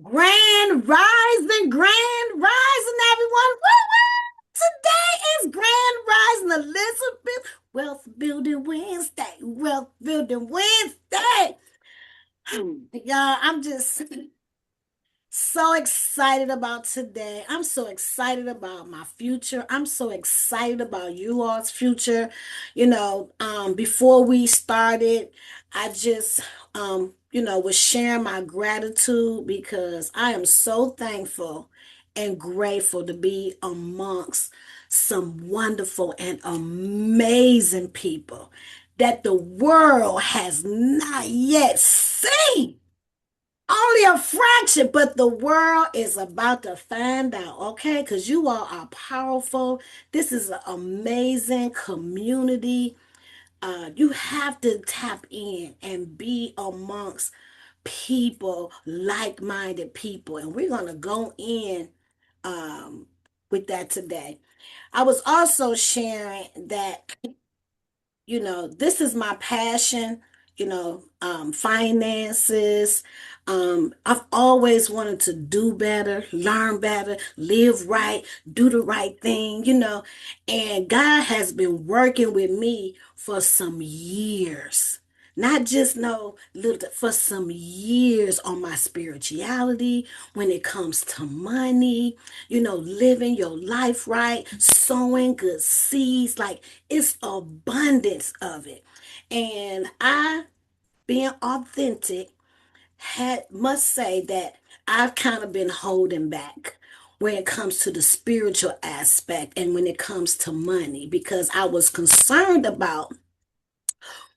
Grand rising, everyone. Woo woo! Today is Grand Rising Elizabeth. Wealth Building Wednesday. Wealth Building Wednesday. Y'all, I'm just so excited about today. I'm so excited about my future. I'm so excited about you all's future. Before we started, I just was sharing my gratitude because I am so thankful and grateful to be amongst some wonderful and amazing people that the world has not yet seen. Only a fraction, but the world is about to find out, okay? Because you all are powerful. This is an amazing community. You have to tap in and be amongst people, like-minded people. And we're going to go in um, with that today. I was also sharing that this is my passion, finances. I've always wanted to do better, learn better, live right, do the right thing, and God has been working with me for some years. Not just no little for some years on my spirituality when it comes to money, living your life right, sowing good seeds, like it's abundance of it. And I, being authentic, had must say that I've kind of been holding back when it comes to the spiritual aspect and when it comes to money because I was concerned about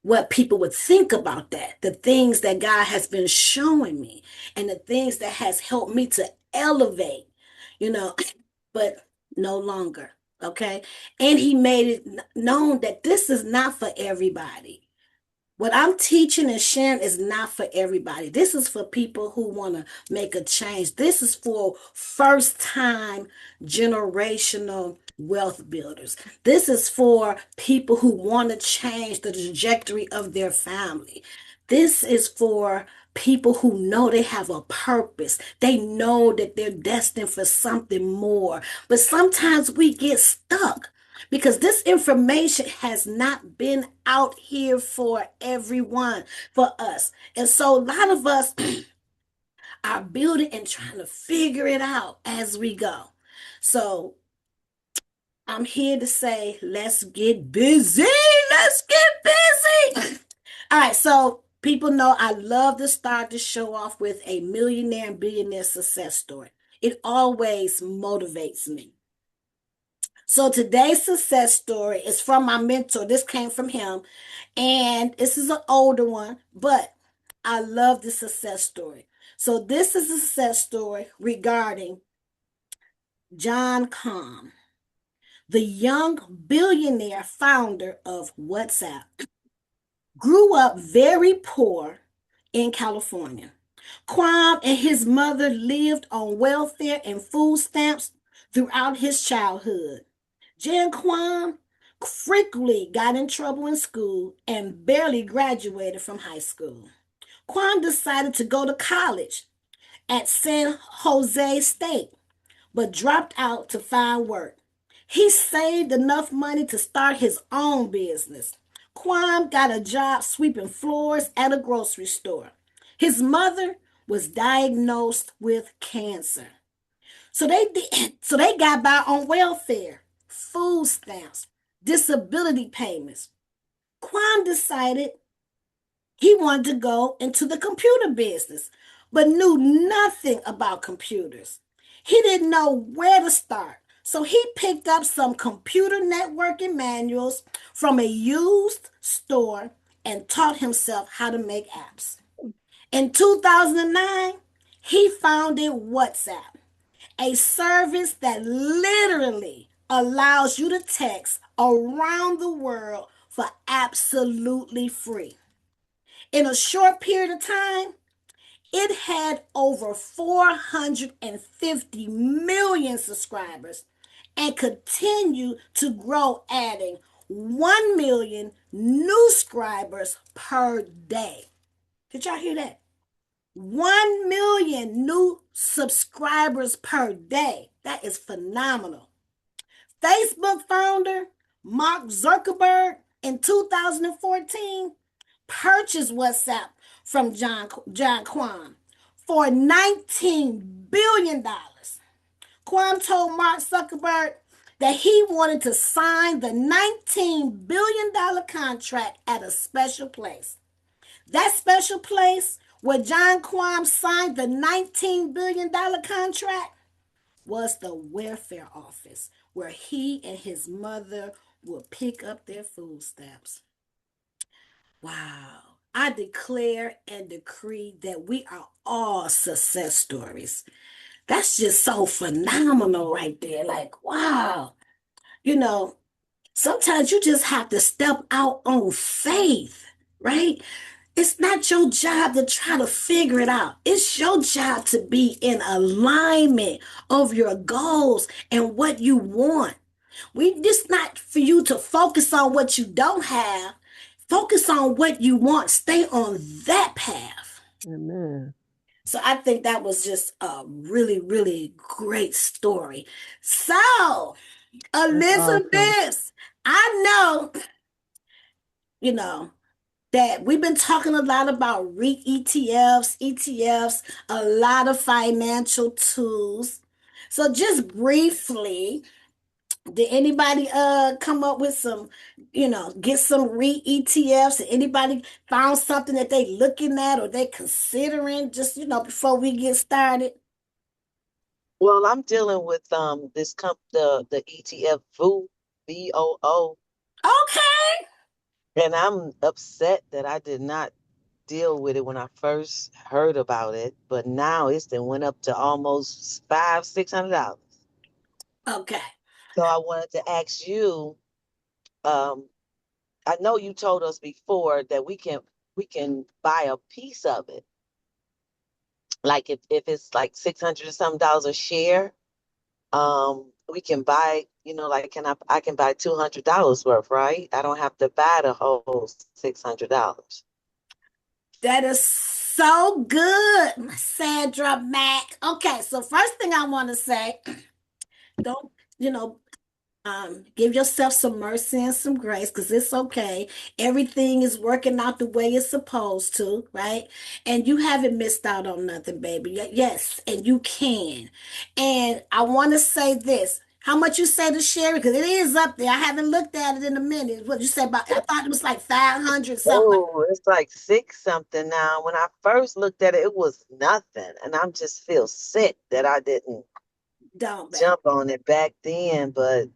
what people would think about that, the things that God has been showing me and the things that has helped me to elevate, you know, but no longer. Okay. And he made it known that this is not for everybody. What I'm teaching and sharing is not for everybody. This is for people who want to make a change. This is for first time generational wealth builders. This is for people who want to change the trajectory of their family. This is for people who know they have a purpose. They know that they're destined for something more. But sometimes we get stuck because this information has not been out here for everyone, for us. And so a lot of us are building and trying to figure it out as we go. So I'm here to say, let's get busy. Let's get busy. All right. So people know I love to start the show off with a millionaire and billionaire success story. It always motivates me. So today's success story is from my mentor. This came from him, and this is an older one, but I love the success story. So this is a success story regarding John Kahn, the young billionaire founder of WhatsApp. Grew up very poor in California. Kwame and his mother lived on welfare and food stamps throughout his childhood. Jan Kwame frequently got in trouble in school and barely graduated from high school. Kwame decided to go to college at San Jose State, but dropped out to find work. He saved enough money to start his own business. Kwame got a job sweeping floors at a grocery store. His mother was diagnosed with cancer. So they got by on welfare, food stamps, disability payments. Kwame decided he wanted to go into the computer business, but knew nothing about computers. He didn't know where to start. So he picked up some computer networking manuals from a used store and taught himself how to make apps. In 2009, he founded WhatsApp, a service that literally allows you to text around the world for absolutely free. In a short period of time, it had over 450 million subscribers and continued to grow, adding 1 million new subscribers per day. Did y'all hear that? 1 million new subscribers per day. That is phenomenal. Facebook founder Mark Zuckerberg in 2014 purchased WhatsApp from John Quam for $19 billion. Quam told Mark Zuckerberg that he wanted to sign the $19 billion contract at a special place. That special place where John Quam signed the $19 billion contract was the welfare office where he and his mother would pick up their food stamps. Wow. I declare and decree that we are all success stories. That's just so phenomenal right there. Like, wow. You know, sometimes you just have to step out on faith, right? It's not your job to try to figure it out. It's your job to be in alignment of your goals and what you want. It's not for you to focus on what you don't have. Focus on what you want. Stay on that path. Amen. So I think that was just a really, really great story. So, That's awesome. Elizabeth, I know, you know, that we've been talking a lot about REIT ETFs, a lot of financial tools. So just briefly, did anybody come up with some, get some REIT ETFs? Did anybody found something that they looking at or they considering just, before we get started? Well, I'm dealing with this the ETF VOO, Okay. and I'm upset that I did not deal with it when I first heard about it, but now it's then went up to almost $500-600. Okay. So I wanted to ask you, um, I know you told us before that we can buy a piece of it. Like if it's like 600 or something dollars a share, we can buy, like I can buy $200 worth, right? I don't have to buy the whole $600. That is so good, Sandra Mack. Okay, so first thing I want to say, don't, you know, give yourself some mercy and some grace because it's okay. Everything is working out the way it's supposed to, right? And you haven't missed out on nothing, baby. Yes, and you can. And I want to say this. How much you say to Sherry? Because it is up there. I haven't looked at it in a minute. What you say about? I thought it was like 500 something. Oh, it's like six something now. When I first looked at it, it was nothing. And I'm just feel sick that I didn't Don't, baby. jump on it back then. But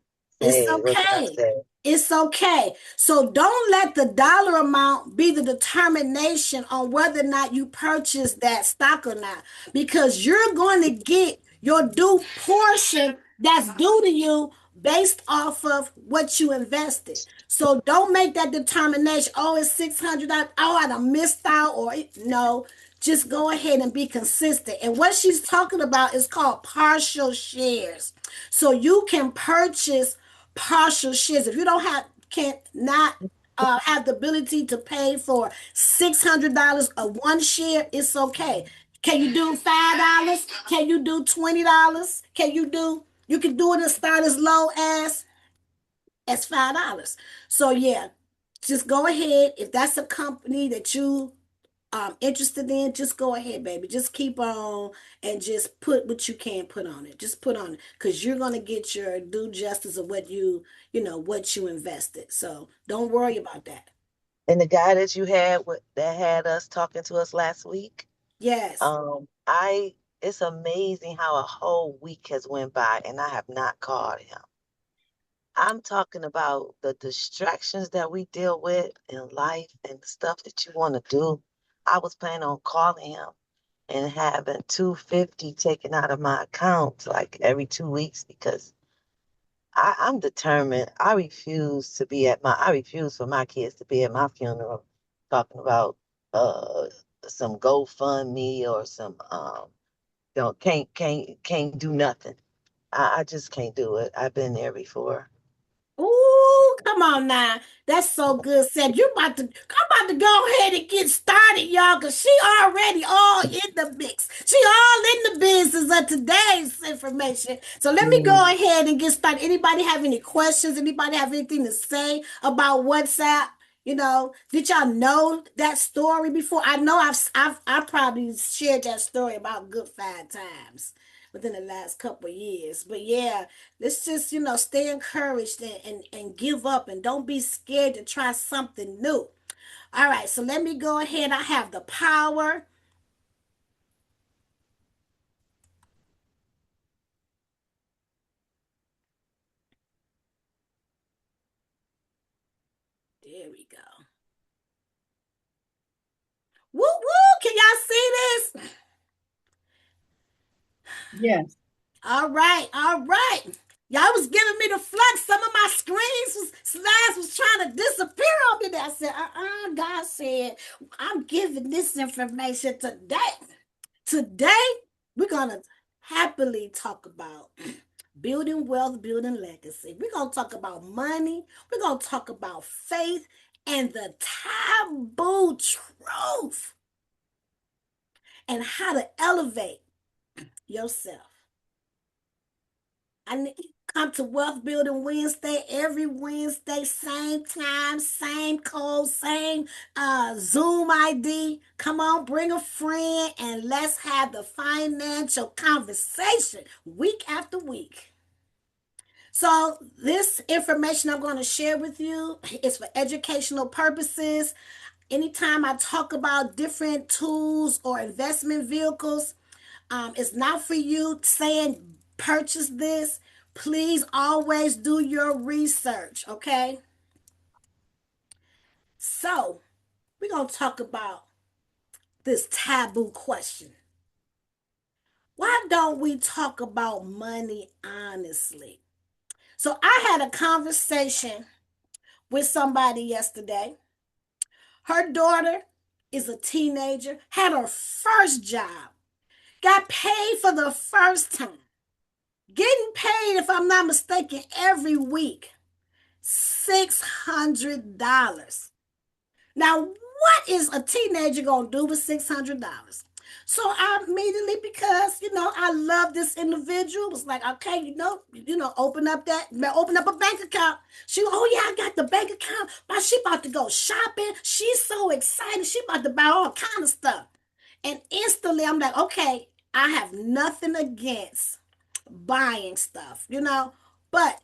It's hey, what can I okay. say? It's okay. So don't let the dollar amount be the determination on whether or not you purchase that stock or not, because you're going to get your due portion that's due to you based off of what you invested. So don't make that determination. Oh, it's $600. Oh, I done missed out. No, just go ahead and be consistent. And what she's talking about is called partial shares. So you can purchase partial shares. If you don't have can't not have the ability to pay for $600 of one share, it's okay. Can you do $5? Can you do $20? You can do it and start as low as $5. So yeah, just go ahead. If that's a company that you interested in, just go ahead, baby. Just keep on and just put what you can put on it. Just put on it because you're gonna get your due justice of what you invested. So don't worry about that. And the guy that you had that had us talking to us last week, Yes. I it's amazing how a whole week has went by and I have not called him. I'm talking about the distractions that we deal with in life and stuff that you want to do. I was planning on calling him and having 250 taken out of my account like every 2 weeks because I'm determined. I refuse for my kids to be at my funeral talking about uh some GoFundMe or some don't can't do nothing. I just can't do it. I've been there before. Ooh, come on now. That's so good, said. I'm about to go ahead and get started, y'all, because she already all in the mix. She all in the business of today's information. So let me Mm. go ahead and get started. Anybody have any questions? Anybody have anything to say about WhatsApp? Did y'all know that story before? I know I probably shared that story about good 5 times within the last couple of years. But yeah, let's just stay encouraged and give up and don't be scared to try something new. All right, so let me go ahead. I have the power. There we go. Woo woo! Can y'all see this? Yes. All right, all right. Y'all was giving me the flux. Some of my slides was trying to disappear on me. I said, God said, I'm giving this information today. Today, we're gonna happily talk about building wealth, building legacy. We're gonna talk about money. We're gonna talk about faith and the taboo truth and how to elevate yourself. I need come to Wealth Building Wednesday every Wednesday, same time, same code, same Zoom ID. Come on, bring a friend, and let's have the financial conversation week after week. So, this information I'm going to share with you is for educational purposes. Anytime I talk about different tools or investment vehicles, it's not for you saying purchase this. Please always do your research, okay? So, we're going to talk about this taboo question. Why don't we talk about money honestly? So, I had a conversation with somebody yesterday. Her daughter is a teenager, had her first job, got paid for the first time, getting paid, if I'm not mistaken, every week. $600. Now, what is a teenager gonna do with $600? So I immediately, because I love this individual, was like, okay, open up a bank account. She, oh yeah, I got the bank account. But she about to go shopping. She's so excited. She about to buy all kind of stuff. And instantly, I'm like, okay, I have nothing against buying stuff, but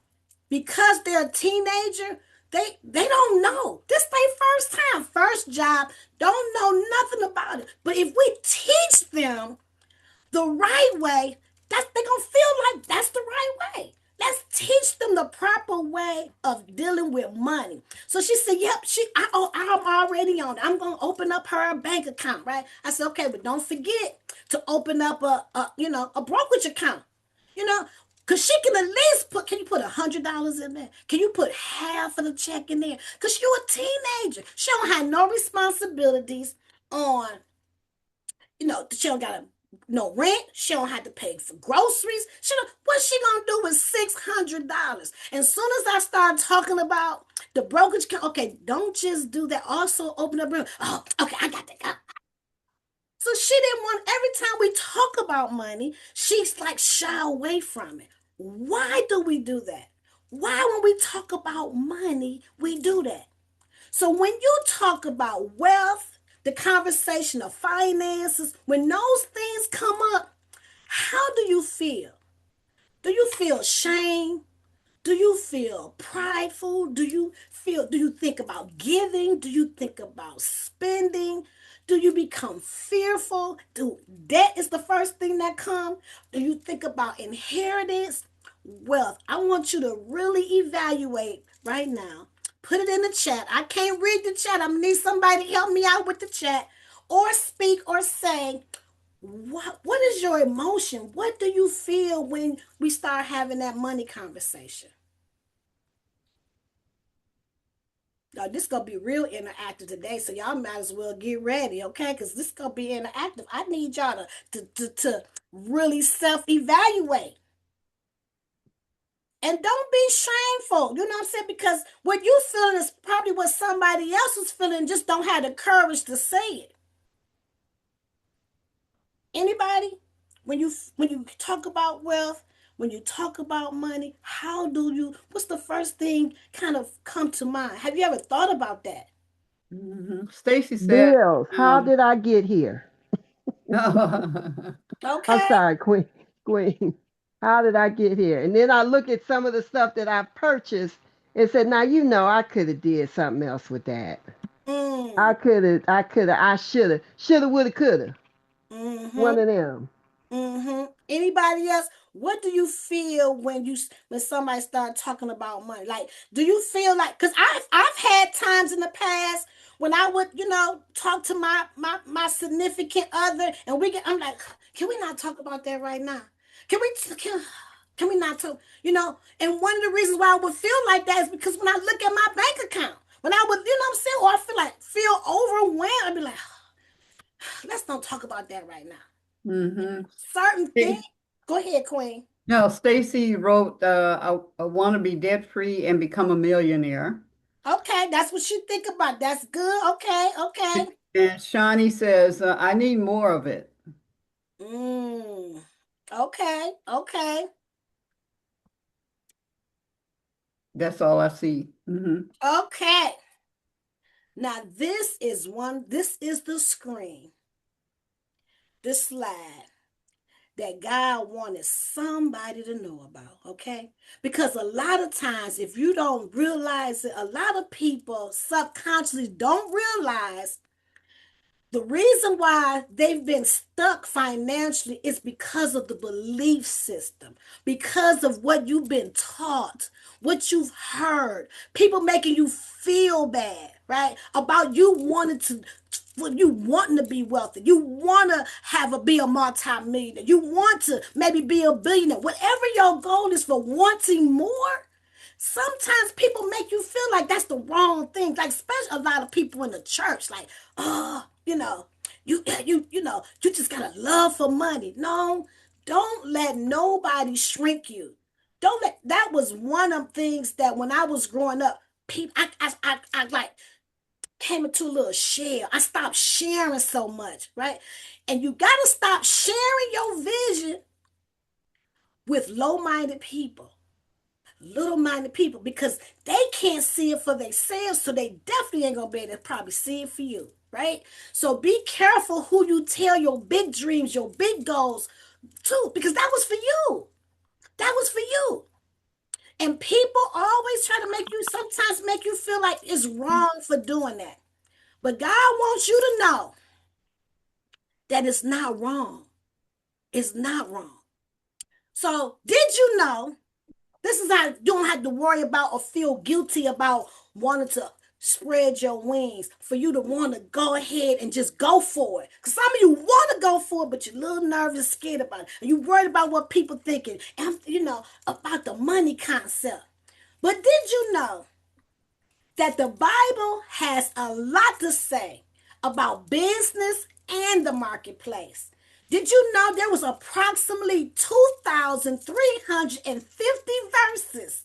because they're a teenager, they don't know. This their first time, first job, don't know nothing about it. But if we teach them the right way, that's they gonna feel like that's the right way. Let's teach them the proper way of dealing with money. So she said, "Yep, I'm already on it. I'm gonna open up her bank account, right?" I said, "Okay, but don't forget to open up a brokerage account, you know." Cause she can at least put. Can you put $100 in there? Can you put half of the check in there? Cause you're a teenager. She don't have no responsibilities on she don't got no rent. She don't have to pay for groceries. What she gonna do with $600? And soon as I start talking about the brokerage, okay, don't just do that. Also open up. Oh, okay, I got that. So she didn't want. Every time we talk about money, she's like shy away from it. Why do we do that? Why, when we talk about money, we do that? So when you talk about wealth, the conversation of finances, when those things come up, how do you feel? Do you feel shame? Do you feel prideful? Do you think about giving? Do you think about spending? Do you become fearful? Do debt is the first thing that comes? Do you think about inheritance? Wealth. I want you to really evaluate right now. Put it in the chat. I can't read the chat. I'm gonna need somebody to help me out with the chat. Or speak or say, what is your emotion? What do you feel when we start having that money conversation? Now, this gonna be real interactive today, so y'all might as well get ready, okay? Because this gonna be interactive. I need y'all to really self-evaluate. And don't be shameful. You know what I'm saying? Because what you feeling is probably what somebody else is feeling, just don't have the courage to say it. anybody? When you talk about wealth, when you talk about money, how do you? What's the first thing kind of come to mind? Have you ever thought about that? Stacy said, Bills. How um, did I get here? I'm Okay. sorry, Queen. Queen. How did I get here? And then I look at some of the stuff that I purchased and said, now you know I could have did something else with that. Mm. I should have, would have, could have. One Mm-hmm. of them. Mm-hmm. Anybody else? What do you feel when somebody start talking about money? Like, do you feel like? Because I've had times in the past when I would talk to my significant other, and I'm like, can we not talk about that right now? Can we can we not talk? And one of the reasons why I would feel like that is because when I look at my bank account, when I would, what I'm saying, or I feel overwhelmed, I'd be like, let's not talk about that right now. mhm. Certain things. Go ahead, Queen. No, Stacy wrote, I want to be debt free and become a millionaire. Okay, that's what you think about. That's good. Okay, okay. And Shawnee says, I need more of it. Mm. Okay, okay, That's all I see. okay. Now this is the screen, this slide that God wanted somebody to know about, okay? Because a lot of times, if you don't realize it, a lot of people subconsciously don't realize the reason why they've been stuck financially is because of the belief system, because of what you've been taught, what you've heard, people making you feel bad, right? About you wanting to be wealthy, you want to be a multi-millionaire, you want to maybe be a billionaire, whatever your goal is for wanting more. Sometimes people make you feel like that's the wrong thing. Like, especially a lot of people in the church, like, oh, you just got a love for money. No, don't let nobody shrink you. Don't let that was one of the things that when I was growing up, people I like came into a little shell. I stopped sharing so much, right? And you gotta stop sharing your vision with low-minded people, little-minded people, because they can't see it for themselves, so they definitely ain't gonna be able to probably see it for you, right? So be careful who you tell your big dreams, your big goals to, because that was for you. That was for you. And people always try to sometimes make you feel like it's wrong for doing that. But God wants you to know that it's not wrong. It's not wrong. So, did you know this is how you don't have to worry about or feel guilty about wanting to spread your wings, for you to want to go ahead and just go for it? Because some of you want to go for it, but you're a little nervous, scared about it. And you're worried about what people thinking, and about the money concept. But did you know that the Bible has a lot to say about business and the marketplace? Did you know there was approximately 2,350 verses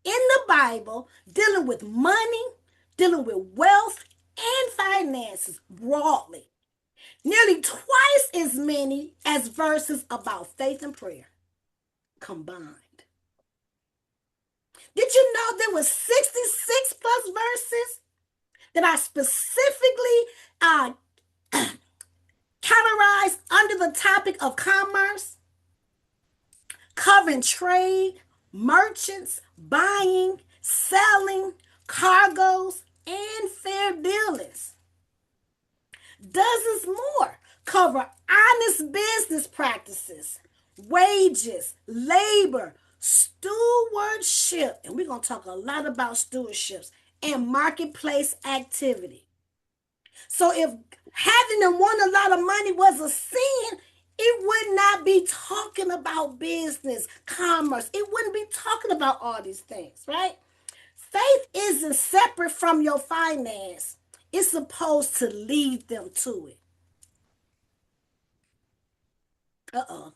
in the Bible dealing with money, dealing with wealth and finances broadly? Nearly twice as many as verses about faith and prayer combined. Did you know there was 66 plus verses that are specifically uh, categorized under the topic of commerce, covering trade, merchants, buying, selling, cargoes, and fair dealings? Dozens more cover honest business practices, wages, labor, stewardship, and we're going to talk a lot about stewardships, and marketplace activity. So if having and wanting a lot of money was a sin, it would not be talking about business, commerce. It wouldn't be talking about all these things, right? Faith isn't separate from your finance. It's supposed to lead them to it. Uh-oh.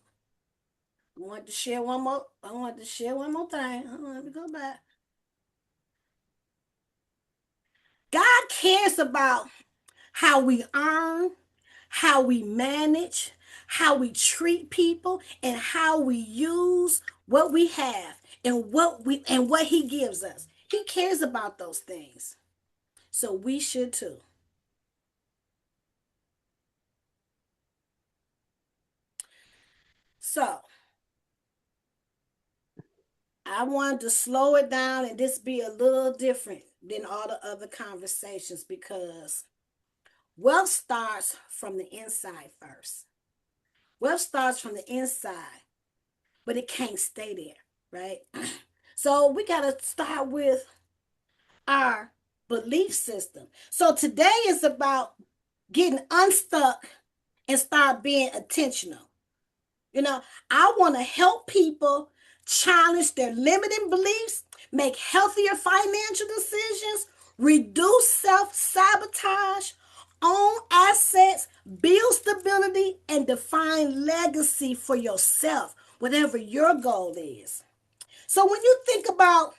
I want to share one more. I want to share one more thing. Let me go back. God cares about how we earn, how we manage, how we treat people, and how we use what we have and what he gives us. He cares about those things. So we should too. So I wanted to slow it down and this be a little different than all the other conversations because wealth starts from the inside first. Wealth starts from the inside, but it can't stay there, right? So we got to start with our belief system. So today is about getting unstuck and start being intentional. You know, I want to help people challenge their limiting beliefs, make healthier financial decisions, reduce self sabotage, own assets, build stability, and define legacy for yourself, whatever your goal is. So, when you think about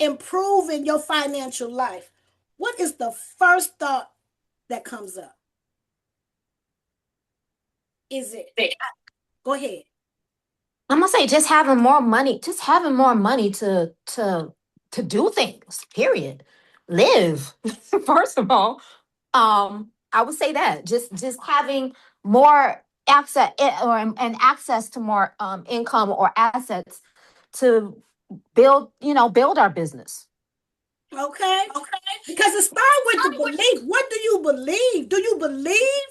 improving your financial life, what is the first thought that comes up? Is it, go ahead. I'm gonna say just having more money, to do things. Period. Live. First of all, I would say that just having more access or and access to more income or assets to build our business. Okay. Because it starts with the belief. What do you believe? Do you believe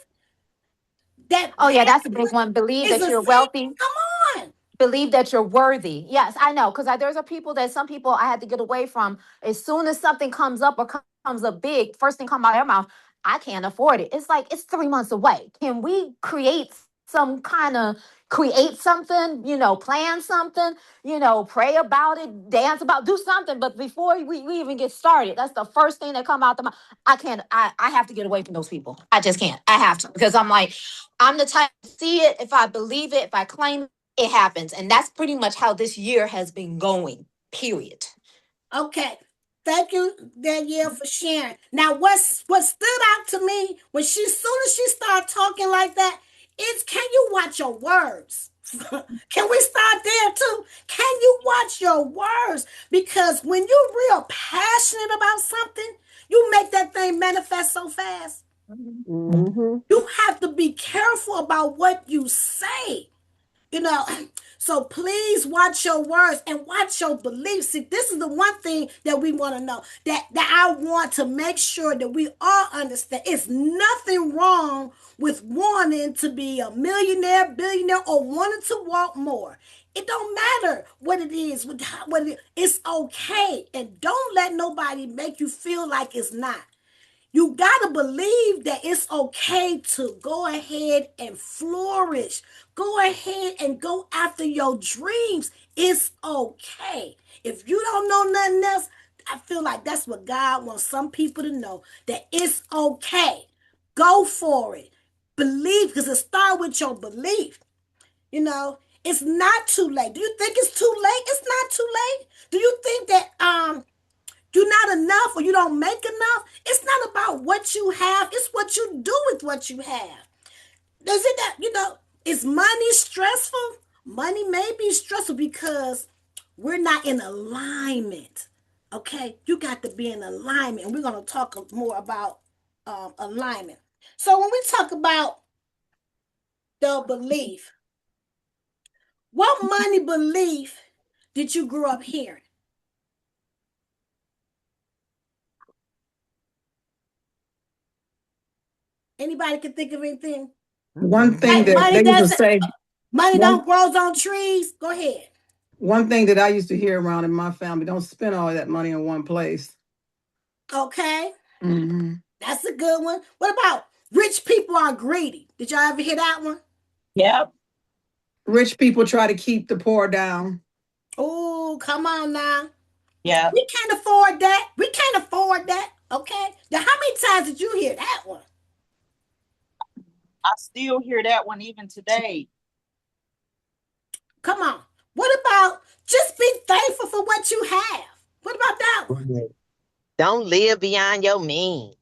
that Oh yeah, that's a big happiness one. Believe is that a you're sin? wealthy. Come on. Believe that you're worthy. Yes, I know. Because there's some people I had to get away from. As soon as something comes up or comes up big, first thing come out of their mouth, I can't afford it. It's like it's 3 months away. Can we create something, plan something, pray about it, dance about, do something. But before we even get started, that's the first thing that come out the mouth. I can't, I have to get away from those people. I just can't. I have to because I'm like, I'm the type to see it. If I believe it, if I claim it happens. And that's pretty much how this year has been going, period. Okay. Thank you, Danielle, for sharing. Now, what stood out to me when soon as she started talking like that, is can you watch your words? Can we start there too? Can you watch your words? Because when you're real passionate about something, you make that thing manifest so fast. Mm-hmm. You have to be careful about what you say. You know, so please watch your words and watch your beliefs. See, this is the one thing that we want to know, that I want to make sure that we all understand. It's nothing wrong with wanting to be a millionaire, billionaire, or wanting to walk more. It don't matter what it is, it's okay. And don't let nobody make you feel like it's not. You got to believe that it's okay to go ahead and flourish. Go ahead and go after your dreams. It's okay. If you don't know nothing else, I feel like that's what God wants some people to know, that it's okay. Go for it. Believe, because it starts with your belief. You know, it's not too late. Do you think it's too late? It's not too late. Do you think that you're not enough or you don't make enough? It's not about what you have, it's what you do with what you have. Does it that, is money stressful? Money may be stressful because we're not in alignment. Okay, you got to be in alignment, and we're going to talk more about alignment. So when we talk about the belief, what money belief did you grow up hearing? Anybody can think of anything? One thing Like that they used to say, money one don't grow on trees. Go ahead. one thing that I used to hear around in my family, don't spend all that money in one place. Okay, Mm-hmm. that's a good one. What about rich people are greedy? Did y'all ever hear that one? Yep. Rich people try to keep the poor down. Oh, come on now. Yep. We can't afford that. We can't afford that. Okay. Now, how many times did you hear that one? I still hear that one even today. Come on. What about just be thankful for what you have? What about that one? Don't live beyond your means.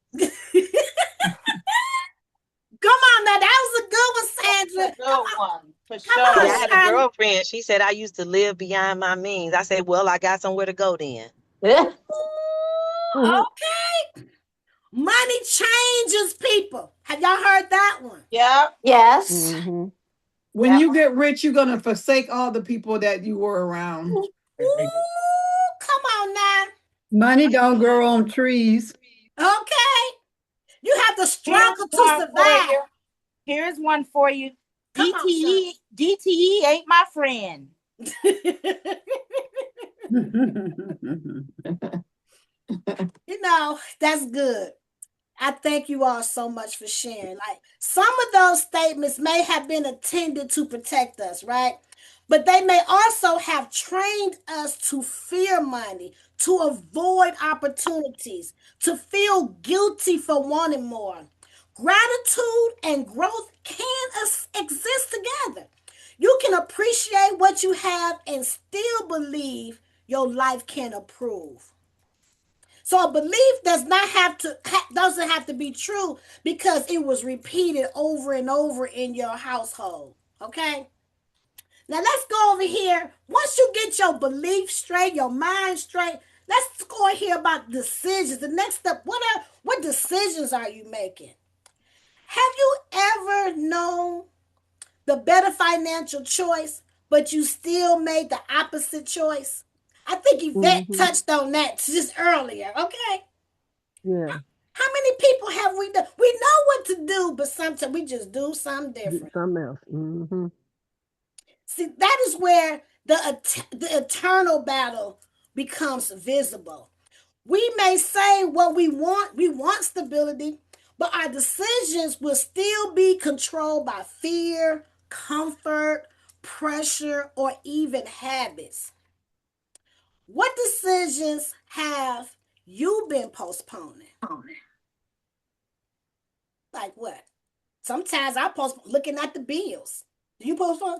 Come on now, that was a good one, That's Sandra. a good one, for Come See, on, I sure. had a Shirley. girlfriend. She said I used to live beyond my means. I said, well, I got somewhere to go then. Ooh, okay. Money changes people. Have y'all heard that one? Yep. Yes. Mm-hmm. When Yep. you get rich, you're gonna forsake all the people that you were around. Ooh, come on now. Money don't grow on trees. Okay. You have to Here's struggle to one for survive. you. Here's one for you. Come on, Shirley. DTE ain't my friend. That's good. I thank you all so much for sharing. Like some of those statements may have been intended to protect us, right? But they may also have trained us to fear money, to avoid opportunities, to feel guilty for wanting more. Gratitude and growth can exist together. You can appreciate what you have and still believe your life can improve. So a belief doesn't have to be true because it was repeated over and over in your household. Okay? Now let's go over here. Once you get your belief straight, your mind straight, let's go here about decisions. The next step, what decisions are you making? Have you ever known the better financial choice, but you still made the opposite choice? I think Yvette Mm-hmm. touched on that just earlier, okay? Yeah. How many people have we done? We know what to do, but sometimes we just do something Get different. something else. Mm-hmm. See, that is where the eternal battle becomes visible. We may say what we want stability, but our decisions will still be controlled by fear, comfort, pressure, or even habits. What decisions have you been postponing? Like what? Sometimes I postpone looking at the bills. Do you postpone?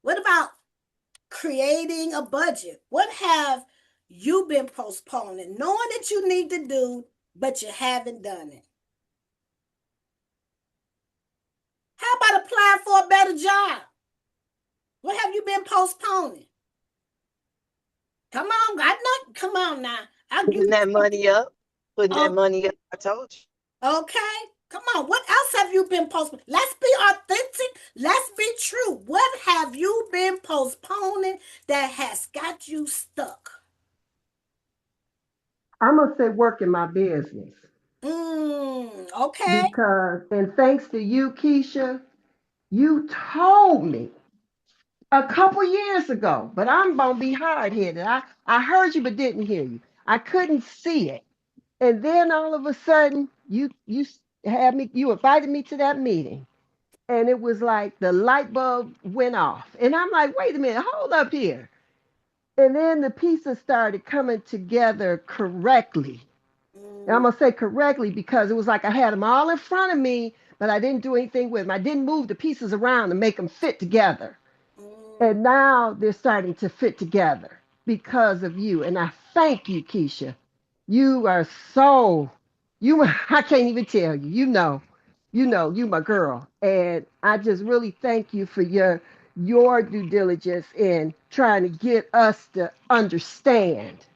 What about creating a budget? What have you been postponing, knowing that you need to do, but you haven't done it? How about applying for a better job? What have you been postponing? Come on, I know. Come on now. Putting that money up. Putting that Oh, money up. I told you. okay. Come on. What else have you been postponing? Let's be authentic. Let's be true. What have you been postponing that has got you stuck? I'm gonna say work in my business Okay. because, and thanks to you, Keisha, you told me a couple years ago, but I'm gonna be hard headed. I heard you but didn't hear you. I couldn't see it, and then all of a sudden, you invited me to that meeting, and it was like the light bulb went off, and I'm like, wait a minute, hold up here, and then the pieces started coming together correctly. And I'm Mm, gonna say correctly because it was like I had them all in front of me, but I didn't do anything with them. I didn't move the pieces around to make them fit together. mm, And now they're starting to fit together because of you. And I thank you, Keisha. You are so you I can't even tell you. You my girl. And I just really thank you for your due diligence in trying to get us to understand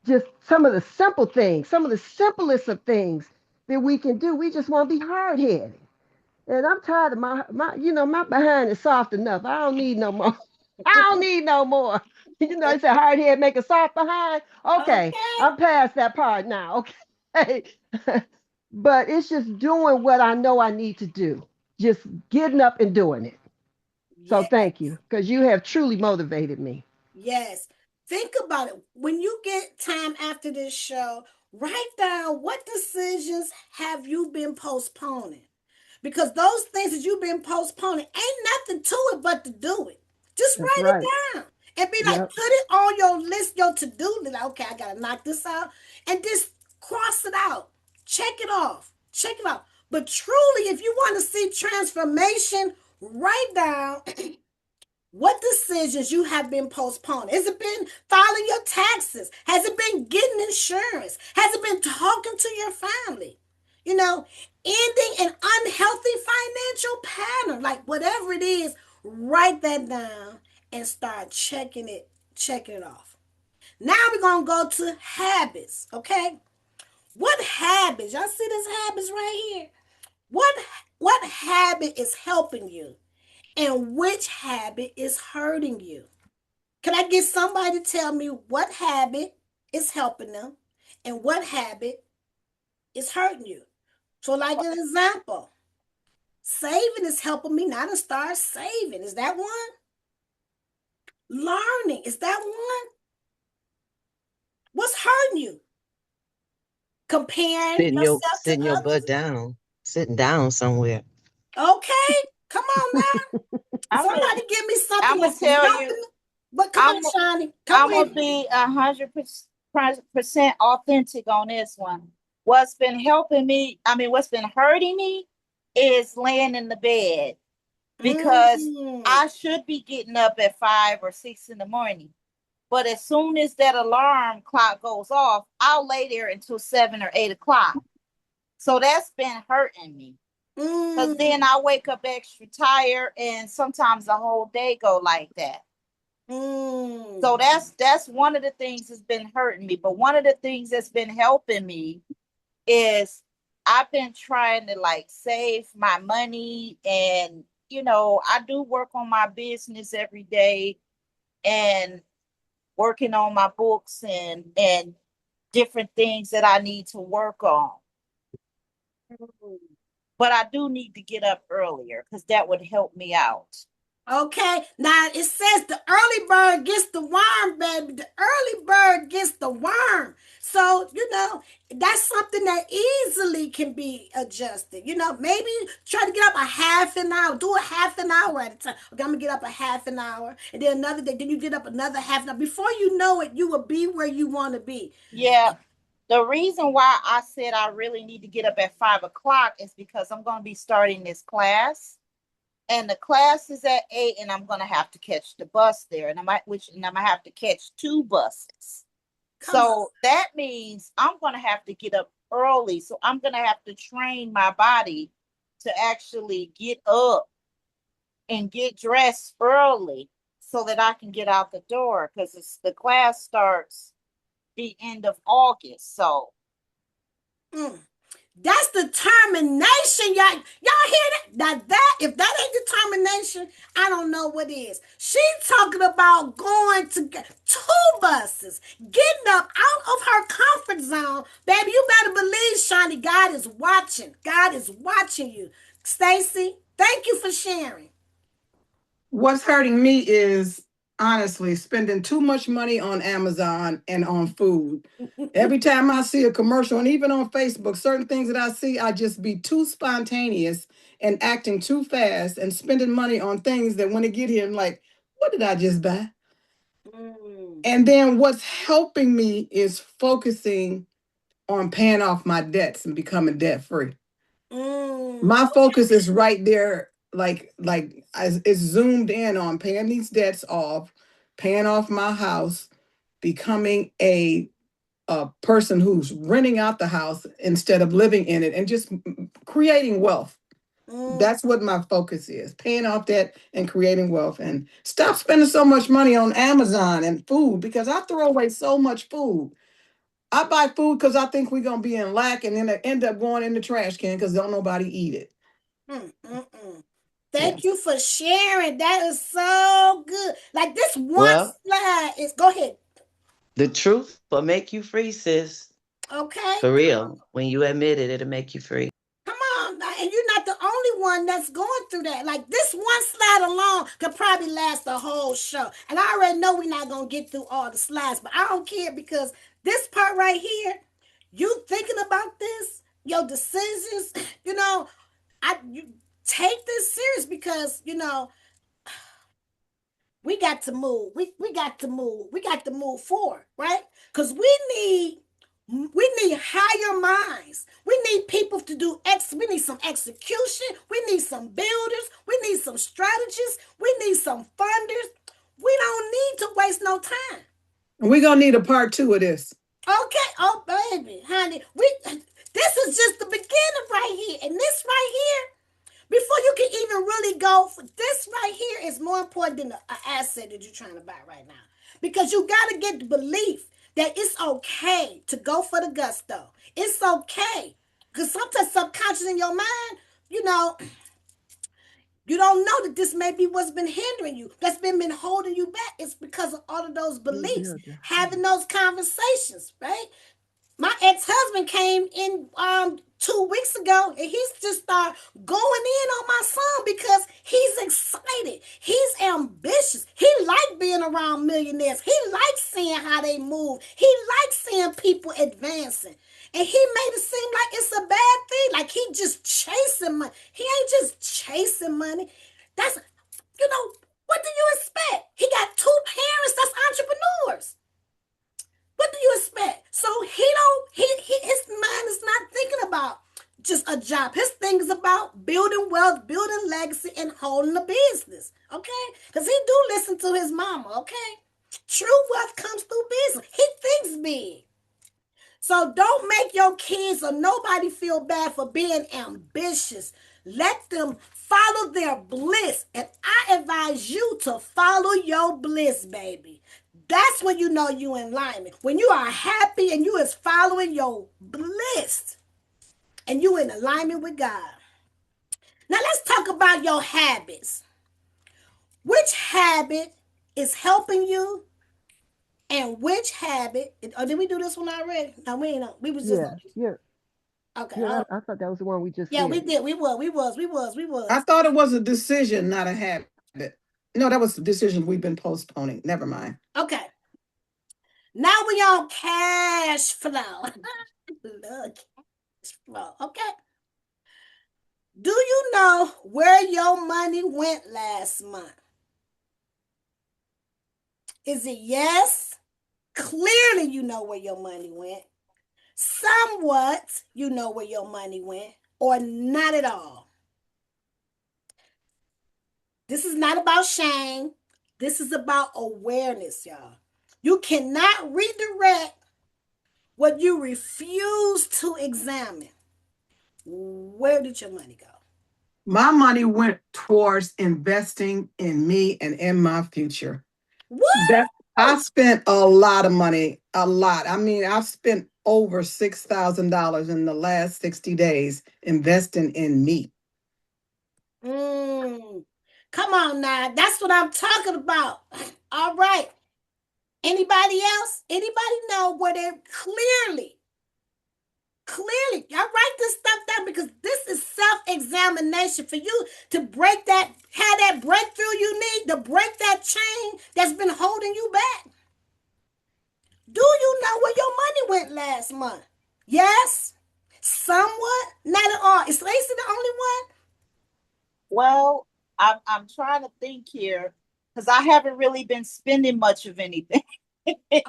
just some of the simple things, some of the simplest of things that we can do. We just want to be hard headed. And I'm tired of my behind is soft enough. I don't need no more. I don't need no more. It's a hard head make a soft behind. Okay, okay. I'm past that part now. Okay. But it's just doing what I know I need to do. Just getting up and doing it. So Yeah. thank you, because you have truly motivated me. Yes. Think about it. When you get time after this show, write down what decisions have you been postponing. Because those things that you've been postponing ain't nothing to it but to do it. Just That's write right. it down. And be like, Yep. put it on your list, your to-do list. Like, okay, I gotta knock this out. And just cross it out. Check it off. Check it off. But truly, if you want to see transformation, write down what decisions you have been postponing. Has it been filing your taxes? Has it been getting insurance? Has it been talking to your family? ending an unhealthy financial pattern, like whatever it is, write that down and start checking it off. Now we're going to go to habits, okay? What habits? Y'all see this habits right here? What habit is helping you and which habit is hurting you? Can I get somebody to tell me what habit is helping them and what habit is hurting you? So, like an example, saving is helping me now to start saving. Is that one? Learning, is that one? What's hurting you? Comparing yourself to Sitting your butt others? down, sitting down somewhere. Okay, come on now. I mean, Somebody give me something I'm gonna that's tell you, helping. But come I'm on, Shawnee. Come I'm gonna on. be 100% authentic on this one. What's been helping me, I mean, what's been hurting me is laying in the bed because Mm, I should be getting up at 5 or 6 in the morning. But as soon as that alarm clock goes off, I'll lay there until 7 or 8 o'clock. So that's been hurting me. Cause then mm, I wake up extra tired and sometimes the whole day go like that. So mm. that's one of the things that's been hurting me. But one of the things that's been helping me is I've been trying to like save my money and I do work on my business every day and working on my books and different things that I need to work on. But I do need to get up earlier because that would help me out. Okay, now it says the early bird gets the worm, baby. The early bird gets the worm. So, that's something that easily can be adjusted. Maybe try to get up a half an hour, do a half an hour at a time. Okay, I'm gonna get up a half an hour, and then another day, then you get up another half an hour. Before you know it, you will be where you want to be. Yeah. The reason why I said I really need to get up at 5 o'clock is because I'm going to be starting this class, and the class is at 8, and I'm going to have to catch the bus there, and I'm gonna have to catch 2 buses. Come on. So that means I'm going to have to get up early. So I'm going to have to train my body to actually get up and get dressed early so that I can get out the door because the class starts the end of August. So Mm. That's determination, y'all. Y'all hear that? If that ain't determination, I don't know what is. She talking about going to get 2 buses, getting up out of her comfort zone. Baby, you better believe, Shawnee, God is watching. God is watching you. Stacy, thank you for sharing. What's hurting me is honestly spending too much money on Amazon and on food. Every time I see a commercial, and even on Facebook, certain things that I see, I just be too spontaneous and acting too fast and spending money on things that when it get here, I'm like, what did I just buy? Mm, And then what's helping me is focusing on paying off my debts and becoming debt free. My okay. focus is right there, it's zoomed in on paying these debts off, paying off my house, becoming a person who's renting out the house instead of living in it, and just creating wealth. Mm, That's what my focus is: paying off debt and creating wealth, and stop spending so much money on Amazon and food, because I throw away so much food. I buy food because I think we're gonna be in lack, and then I end up going in the trash can because don't nobody eat it. mm. Yeah. Thank you for sharing. That is so good. Like this one Well, slide is, go ahead. the truth will make you free, sis. Okay. For real. When you admit it, it'll make you free. Come on. And you're not the only one that's going through that. Like this one slide alone could probably last the whole show. And I already know we're not going to get through all the slides, but I don't care because this part right here, you thinking about this, your decisions, you take this serious because, we got to move. We got to move. We got to move forward, right? Because we need higher minds. We need people to do we need some execution. We need some builders. We need some strategists. We need some funders. We don't need to waste no time. We're gonna need a part two of this. Okay, oh baby, honey, this This is just the beginning right here. And this right here, before you can even really go for this right here is more important than an asset that you're trying to buy right now. Because you got to get the belief that it's okay to go for the gusto. It's okay. Because sometimes subconscious in your mind, you know, you don't know that this may be what's been hindering you, that's been holding you back. It's because of all of those beliefs, having those conversations, right? My ex-husband came in 2 weeks ago and he's just started going in on my son because he's excited. He's ambitious. He likes being around millionaires. He likes seeing how they move. He likes seeing people advancing. And he made it seem like it's a bad thing. Like he just chasing money. He ain't just chasing money. That's, what do you expect? He got two parents that's entrepreneurs. What do you expect? So his mind is not thinking about just a job. His thing is about building wealth, building legacy, and holding a business. Okay? Because he do listen to his mama, okay? True wealth comes through business. He thinks big. So don't make your kids or nobody feel bad for being ambitious. Let them follow their bliss. And I advise you to follow your bliss, baby. That's when you know you in alignment. When you are happy and you is following your bliss and you in alignment with God. Now let's talk about your habits. Which habit is helping you and which habit, or did we do this one already? No, we ain't. We was just Yeah, yeah, okay. yeah. I thought that was the one we just Yeah, we did. did. We I was. thought it was a decision, not a habit. No, that was the decision we've been postponing. Never mind. Okay. Now we on cash flow. Look, cash flow. Okay. Do you know where your money went last month? Is it yes? Clearly you know where your money went. Somewhat you know where your money went, or not at all. This is not about shame. This is about awareness, y'all. You cannot redirect what you refuse to examine. Where did your money go? My money went towards investing in me and in my future. What? That I spent a lot of money, a lot. I mean, I've spent over $6,000 in the last 60 days investing in me. Come on now. That's what I'm talking about. All right. Anybody else? Anybody know where they clearly, y'all write this stuff down because this is self-examination for you to break that, have that breakthrough you need to break that chain that's been holding you back. Do you know where your money went last month? Yes? Somewhat? Not at all. Is Lacey the only one? Well, I'm trying to think here because I haven't really been spending much of anything. Okay.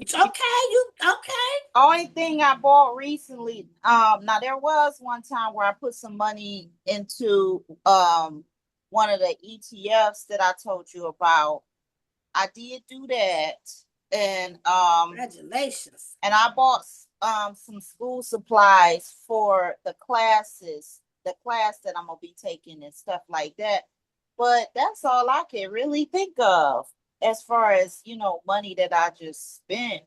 Okay. You okay. Only thing I bought recently, now there was one time where I put some money into one of the ETFs that I told you about. I did do that. And Congratulations. and I bought some school supplies for the classes, the class that I'm gonna be taking and stuff like that. But that's all I can really think of as far as, money that I just spent.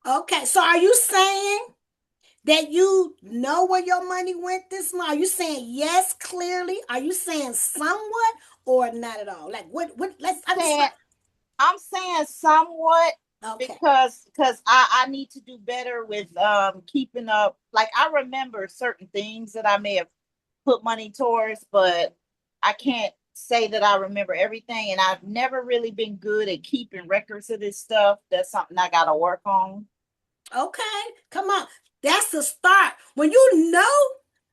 Okay. So are you saying that you know where your money went this month? Are you saying yes clearly? Are you saying somewhat or not at all? Like what let's I'm just Saying I'm saying somewhat okay. because I need to do better with keeping up. Like I remember certain things that I may have put money towards, but I can't say that I remember everything. And I've never really been good at keeping records of this stuff. That's something I gotta work on. Okay. Come on. That's the start. When you know,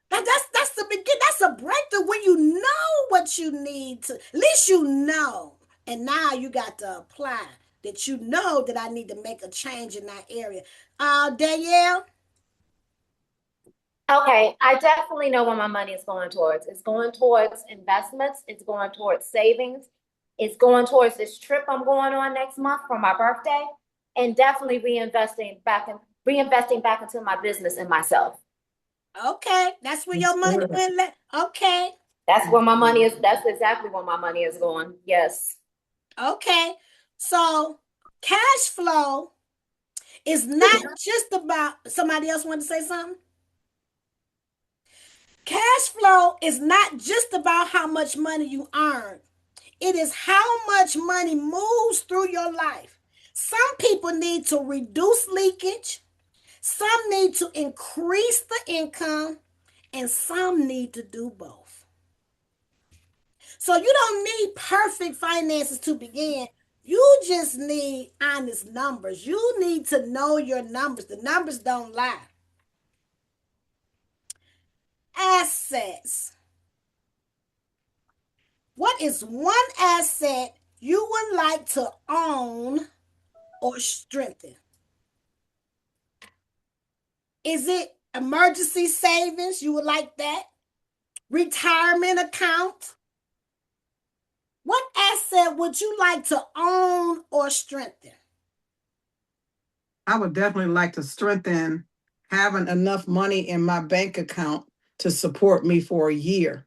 that's the beginning. That's a breakthrough when you know what you need to. At least you know. And now you got to apply that you know that I need to make a change in that area. Danielle? Okay, I definitely know what my money is going towards. It's going towards investments, it's going towards savings, it's going towards this trip I'm going on next month for my birthday, and definitely reinvesting back reinvesting back into my business and myself. Okay, that's where your money went. Okay. That's where my money is. That's exactly where my money is going. Yes. Okay. So cash flow is not just about, somebody else want to say something? Cash flow is not just about how much money you earn. It is how much money moves through your life. Some people need to reduce leakage, some need to increase the income, and some need to do both. So you don't need perfect finances to begin. You just need honest numbers. You need to know your numbers. The numbers don't lie. Assets. What is one asset you would like to own or strengthen? Is it emergency savings? You would like that? Retirement account? What asset would you like to own or strengthen? I would definitely like to strengthen having enough money in my bank account to support me for a year.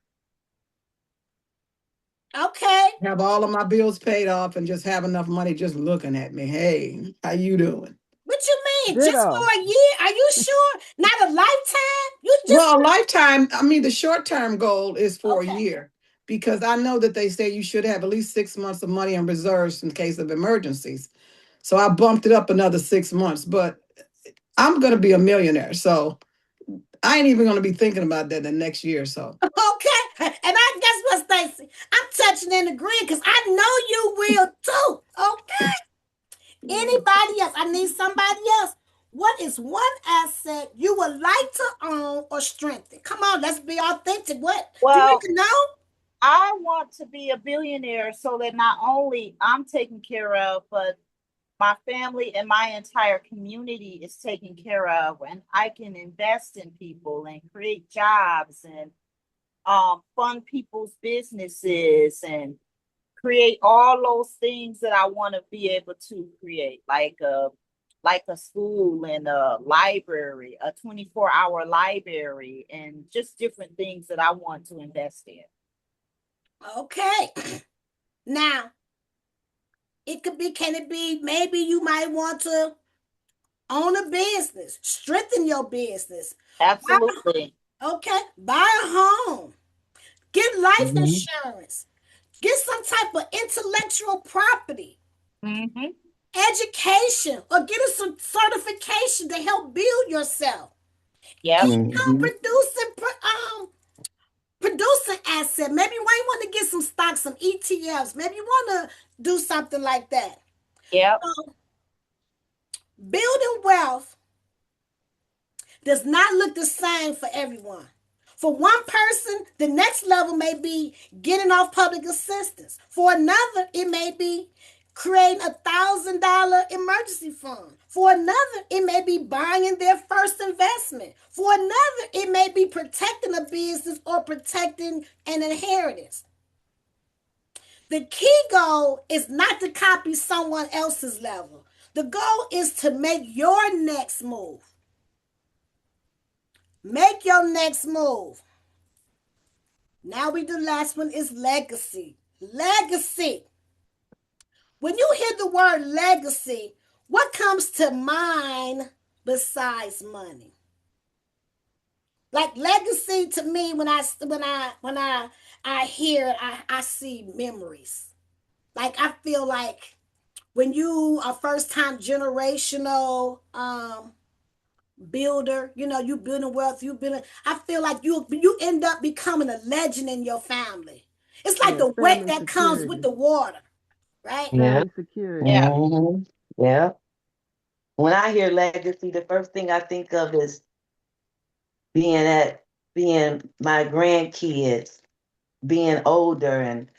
Okay. Have all of my bills paid off and just have enough money just looking at me. Hey, how you doing? What you mean? Just Ditto. for a year? Are you sure? Not a lifetime? You just Well, a lifetime, I mean, the short-term goal is for a okay. year because I know that they say you should have at least 6 months of money in reserves in case of emergencies. So I bumped it up another 6 months, but I'm going to be a millionaire. So I ain't even going to be thinking about that the next year or so. Okay. And I guess what, Stacy? I'm touching and agreeing because I know you will too. Okay. Anybody else? I need somebody else. What is one asset you would like to own or strengthen? Come on, let's be authentic. What? Do you Well, even know? I want to be a billionaire so that not only I'm taken care of, but my family and my entire community is taken care of, and I can invest in people and create jobs and fund people's businesses and create all those things that I want to be able to create, like a school and a library, a 24-hour library, and just different things that I want to invest in. Okay. Now, it could be, can it be, maybe you might want to own a business, strengthen your business. Absolutely. Okay. Buy a home, get life Mhm. insurance, get some type of intellectual property, Mm-hmm. education, or get us some certification to help build yourself. Yep. Keep on Mhm. producing asset. Maybe you might want to get some stocks, some ETFs. Maybe you want to do something like that. Yep. Building wealth does not look the same for everyone. For one person, the next level may be getting off public assistance. For another, it may be creating $1,000 emergency fund. For another, it may be buying their first investment. For another, it may be protecting a business or protecting an inheritance. The key goal is not to copy someone else's level. The goal is to make your next move. Make your next move. Now the last one is legacy. Legacy. When you hear the word legacy, what comes to mind besides money? Like legacy to me, when I hear it, I see memories. Like I feel like when you are first time generational builder, you building wealth, I feel like you end up becoming a legend in your family. It's like Yes, the weight family that comes with security. the water, right? Yeah. Family security. Yeah. Mhm. Yeah. When I hear legacy, the first thing I think of is being at being my grandkids, being older, and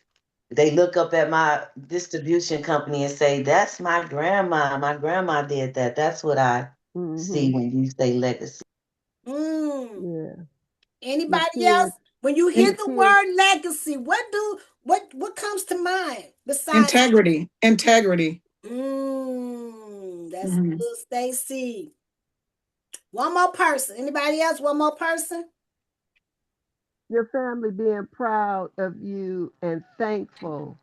they look up at my distribution company and say, "That's my grandma. My grandma did that." That's what I see Mm-hmm. when you say legacy. Mm. Yeah. My Anybody else? kids, When you my hear the kids. word legacy, what comes to mind besides? Integrity. That's Mhm. good, Stacy. One more person. Anybody else? One more person? Your family being proud of you and thankful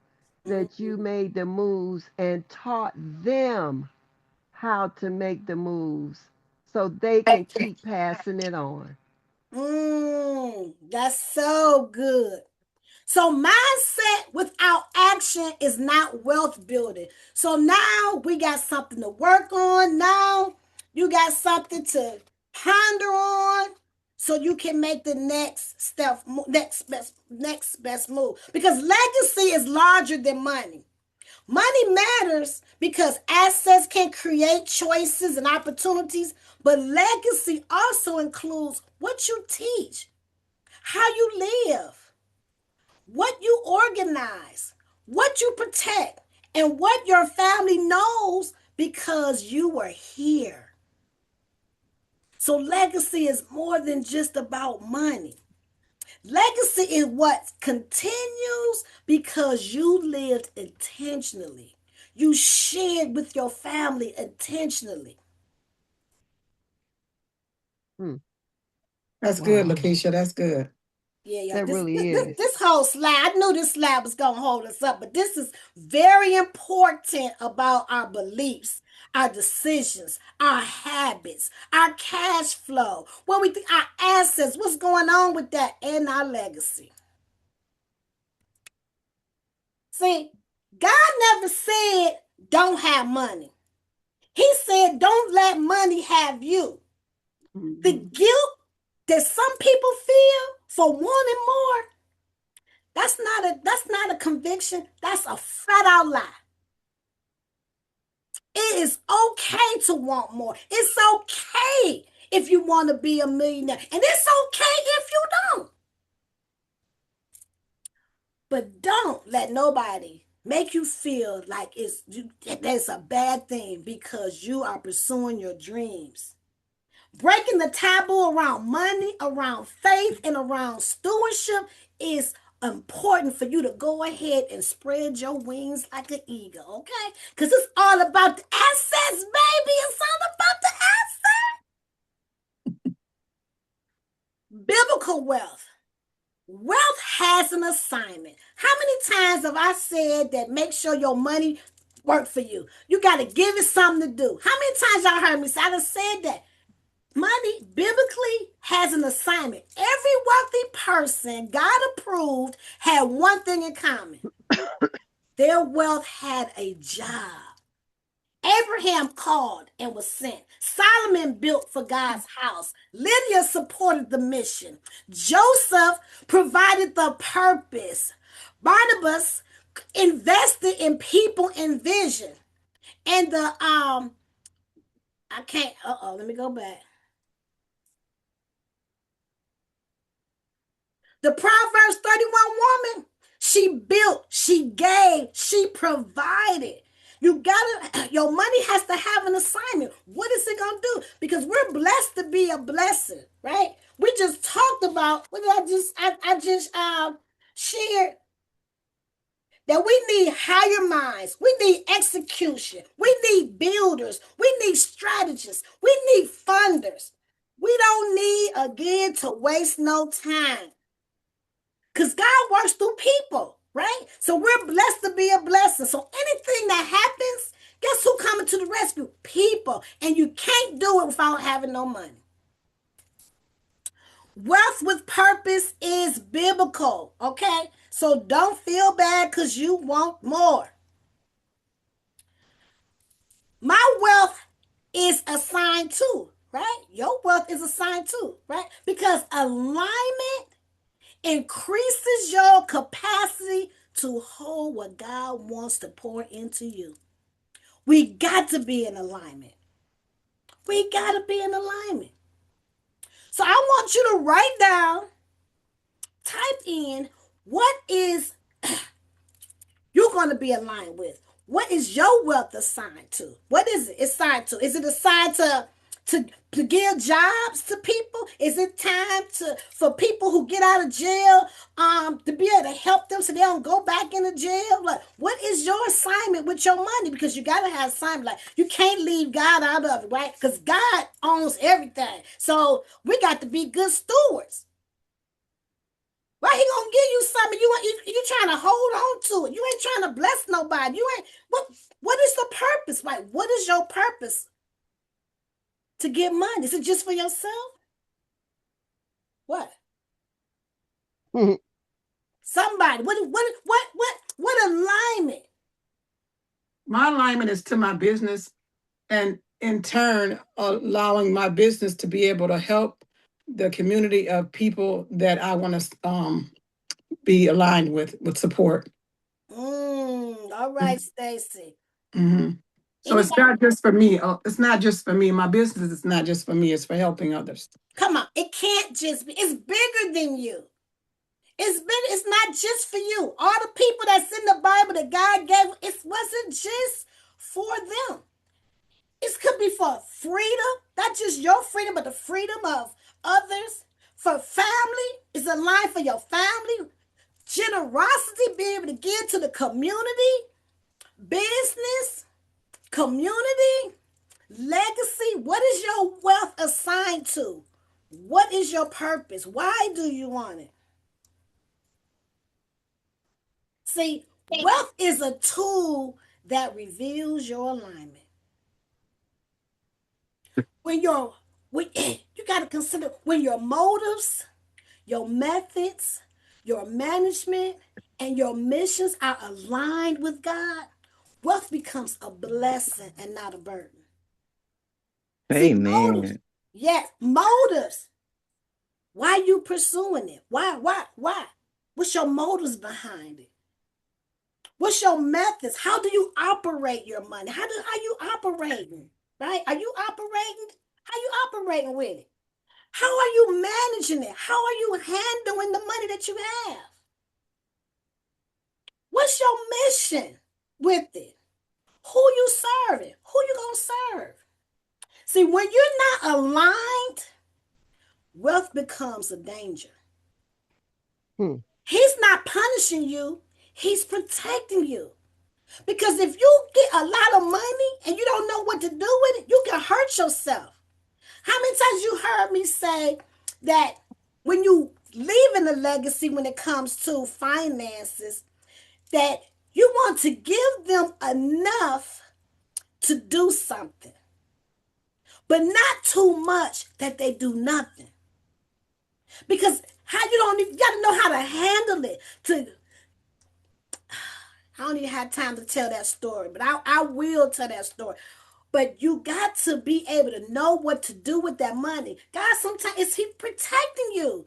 that you Mm-hmm. made the moves and taught them how to make the moves so they can keep passing it on. That's so good. So mindset without action is not wealth building. So now we got something to work on. Now you got something to ponder on so you can make the next step, next best move. Because legacy is larger than money. Money matters because assets can create choices and opportunities, but legacy also includes what you teach, how you live, what you organize, what you protect, and what your family knows because you were here. So, legacy is more than just about money. Legacy is what continues because you lived intentionally. You shared with your family intentionally. Hmm. That's good, Wow, Lakeisha. That's good. Yeah, yeah. that This, really this this is. this whole slide. I knew this slide was gonna hold us up, but this is very important about our beliefs, our decisions, our habits, our cash flow, what we think, our assets, what's going on with that, and our legacy. See, God never said don't have money. He said don't let money have you. The Hmm. guilt that some people feel for wanting more, that's not a conviction. That's a flat out lie. It is okay to want more. It's okay if you want to be a millionaire. And it's okay if you don't. But don't let nobody make you feel like that's a bad thing because you are pursuing your dreams. Breaking the taboo around money, around faith, and around stewardship is important for you to go ahead and spread your wings like an eagle, okay? Because it's all about the assets, baby. It's all about the assets. Biblical wealth. Wealth has an assignment. How many times have I said that make sure your money work for you? You got to give it something to do. How many times y'all heard me say I done said that? Money biblically has an assignment. Every wealthy person God approved had one thing in common. Their wealth had a job. Abraham called and was sent. Solomon built for God's house. Lydia supported the mission. Joseph provided the purpose. Barnabas invested in people and vision. And the I can't let me go back. The Proverbs 31 woman, she built, she gave, she provided. You gotta, your money has to have an assignment. What is it gonna do? Because we're blessed to be a blessing, right? We just talked about what did I just shared that we need higher minds, we need execution, we need builders, we need strategists, we need funders. We don't need again to waste no time. Because God works through people, right? So we're blessed to be a blessing. So anything that happens, guess who coming to the rescue? People. And you can't do it without having no money. Wealth with purpose is biblical, okay? So don't feel bad because you want more. My wealth is assigned too, right? Your wealth is assigned too, right? Because alignment increases your capacity to hold what God wants to pour into you. We got to be in alignment. We got to be in alignment. So I want you to write down, type in what is you're going to be aligned with. What is your wealth assigned to? What is it assigned to? Is it assigned to to give jobs to people? Is it time for people who get out of jail to be able to help them so they don't go back into jail? Like, what is your assignment with your money? Because you gotta have assignment. Like, you can't leave God out of it, right? Because God owns everything. So we got to be good stewards. Right? He gonna give you something. You trying to hold on to it. You ain't trying to bless nobody. You ain't what is the purpose? Like, what is your purpose to get money? Is it just for yourself? What? Somebody. What alignment? My alignment is to my business, and in turn allowing my business to be able to help the community of people that I want to be aligned with support. All right, Stacy. Mm-hmm. So it's not just for me. It's not just for me. My business is not just for me. It's for helping others. Come on. It can't just be. It's bigger than you. It's not just for you. All the people that's in the Bible that God gave, it wasn't just for them. It could be for freedom, not just your freedom, but the freedom of others. For family, it's a line for your family. Generosity, be able to give to the community, business, community, legacy. What is your wealth assigned to? What is your purpose? Why do you want it? See, wealth is a tool that reveals your alignment. You got to consider when your motives, your methods, your management, and your missions are aligned with God, wealth becomes a blessing and not a burden. See, motives. Amen. Yes, motives. Why you pursuing it? Why? What's your motives behind it? What's your methods? How do you operate your money? How you operating? Right? Are you operating? How you operating with it? How are you managing it? How are you handling the money that you have? What's your mission with it? Who you serving? Who you gonna serve? See, when you're not aligned, wealth becomes a danger. He's not punishing you, he's protecting you. Because if you get a lot of money and you don't know what to do with it, you can hurt yourself. How many times you heard me say that when you leaving a legacy when it comes to finances, that you want to give them enough to do something, but not too much that they do nothing. Because you gotta know how to handle it. I don't even have time to tell that story, but I will tell that story. But you got to be able to know what to do with that money. God, sometimes is He protecting you?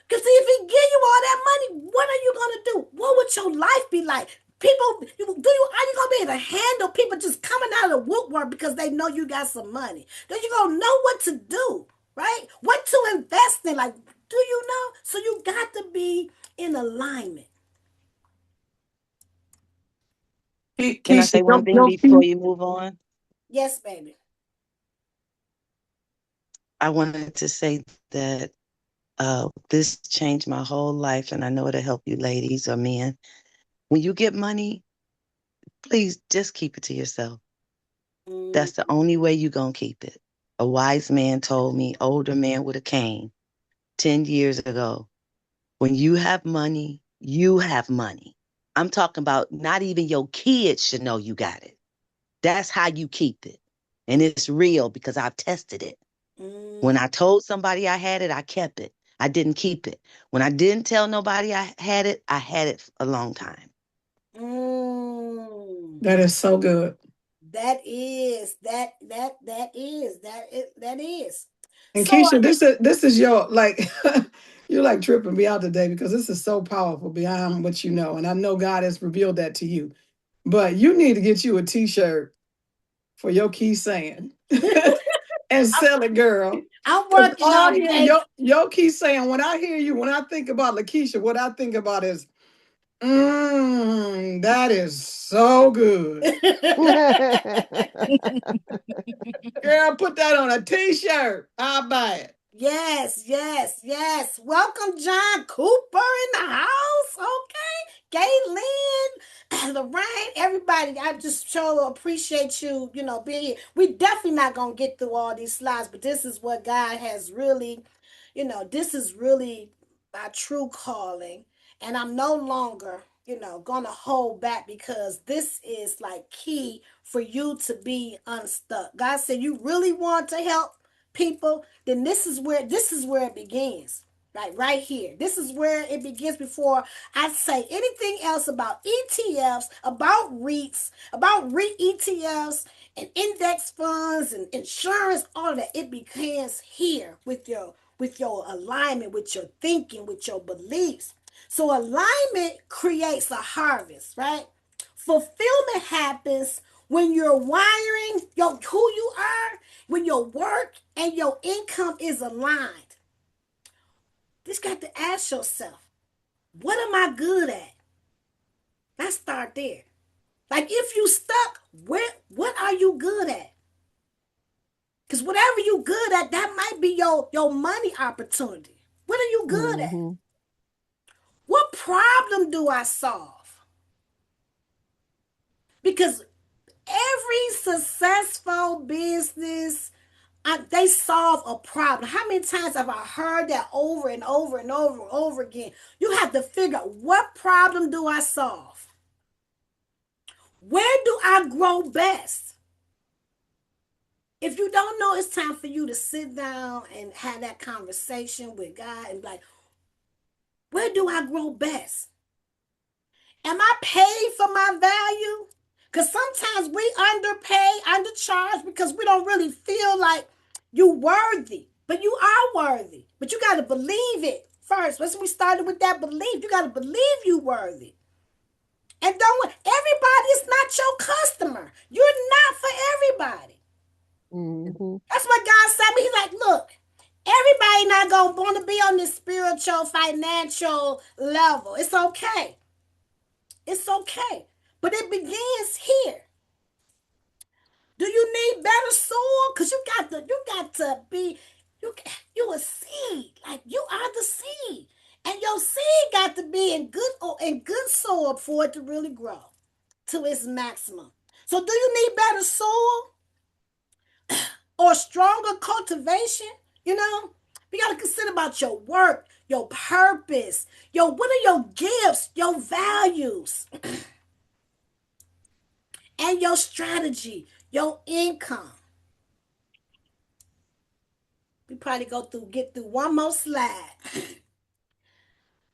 Because if He give you all that money, what are you gonna do? What would your life be like? People, are you gonna be able to handle people just coming out of the woodwork because they know you got some money? Then you gonna know what to do, right? What to invest in? Like, do you know? So you got to be in alignment. Can I say one thing before you move on? Yes, baby. I wanted to say that this changed my whole life, and I know it'll help you ladies or men. When you get money, please just keep it to yourself. That's the only way you're going to keep it. A wise man told me, older man with a cane, 10 years ago, when you have money, you have money. I'm talking about not even your kids should know you got it. That's how you keep it. And it's real because I've tested it. When I told somebody I had it, I kept it. I didn't keep it. When I didn't tell nobody I had it a long time. That is so good. That is. And so, Keisha, this is your like you're like tripping me out today because this is so powerful beyond what you know. And I know God has revealed that to you. But you need to get you a t-shirt for your key saying and sell it, girl. I'm working on it. Your key saying, when I hear you, when I think about Lakeisha, what I think about is That is so good. Girl, put that on a t-shirt. I'll buy it. Yes, yes, yes. Welcome, John Cooper in the house. Okay. Gayleen, Lorraine, everybody. I just sure appreciate you, being here. We definitely not going to get through all these slides, but this is what God has really, this is really my true calling. And I'm no longer, going to hold back because this is like key for you to be unstuck. God said, you really want to help people, then this is where it begins. Right here. This is where it begins before I say anything else about ETFs, about REITs, about REIT ETFs and index funds and insurance, all of that. It begins here with your alignment, with your thinking, with your beliefs. So alignment creates a harvest, right? Fulfillment happens when you're wiring who you are, when your work and your income is aligned. Just got to ask yourself, what am I good at? Let's start there. Like if you stuck, what are you good at? Because whatever you good at, that might be your money opportunity. What are you good at? Mm-hmm. What problem do I solve? Because every successful business, they solve a problem. How many times have I heard that over and over and over and over again? You have to figure out, what problem do I solve? Where do I grow best? If you don't know, it's time for you to sit down and have that conversation with God and be like, where do I grow best? Am I paid for my value? Because sometimes we underpay, undercharge because we don't really feel like you worthy. But you are worthy. But you got to believe it first. Once we started with that belief, you got to believe you worthy. And don't, everybody is not your customer. You're not for everybody. Mm-hmm. That's what God said me. He's like, look, everybody not going to want to be on this spiritual, financial level. It's okay. It's okay. But it begins here. Do you need better soil? Cause you got to be you a seed. Like you are the seed. And your seed got to be in good soil for it to really grow to its maximum. So do you need better soil or stronger cultivation? You know, you got to consider about your work, your purpose, what are your gifts, your values, and your strategy, your income. We probably get through one more slide.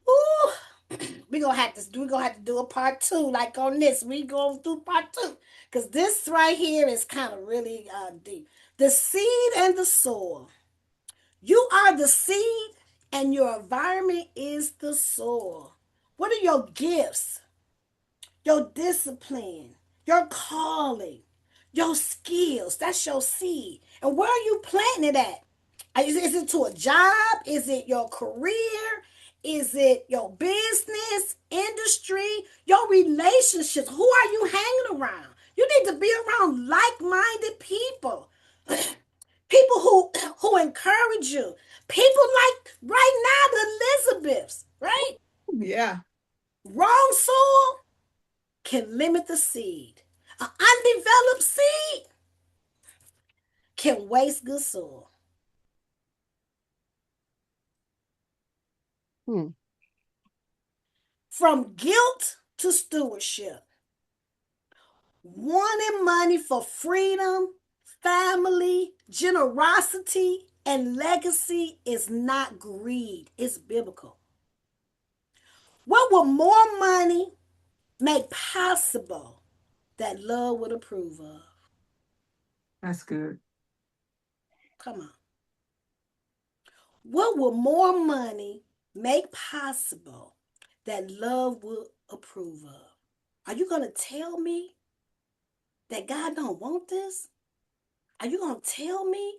Ooh, we're gonna have to do a part two, like on this. We go through part two. Because this right here is kind of really deep. The seed and the soil. You are the seed and your environment is the soil. What are your gifts? Your discipline, your calling, your skills. That's your seed. And where are you planting it at? Is it to a job? Is it your career? Is it your business, industry, your relationships? Who are you hanging around? You need to be around like-minded people. People who encourage you. People like right now the Elizabeths, right? Yeah. Wrong soil can limit the seed. An undeveloped seed can waste good soil. Hmm. From guilt to stewardship. Wanting money for freedom, family, generosity, and legacy is not greed, it's biblical. What will more money make possible that love would approve of? That's good. Come on. What will more money make possible that love will approve of? Are you going to tell me that God don't want this? Are you going to tell me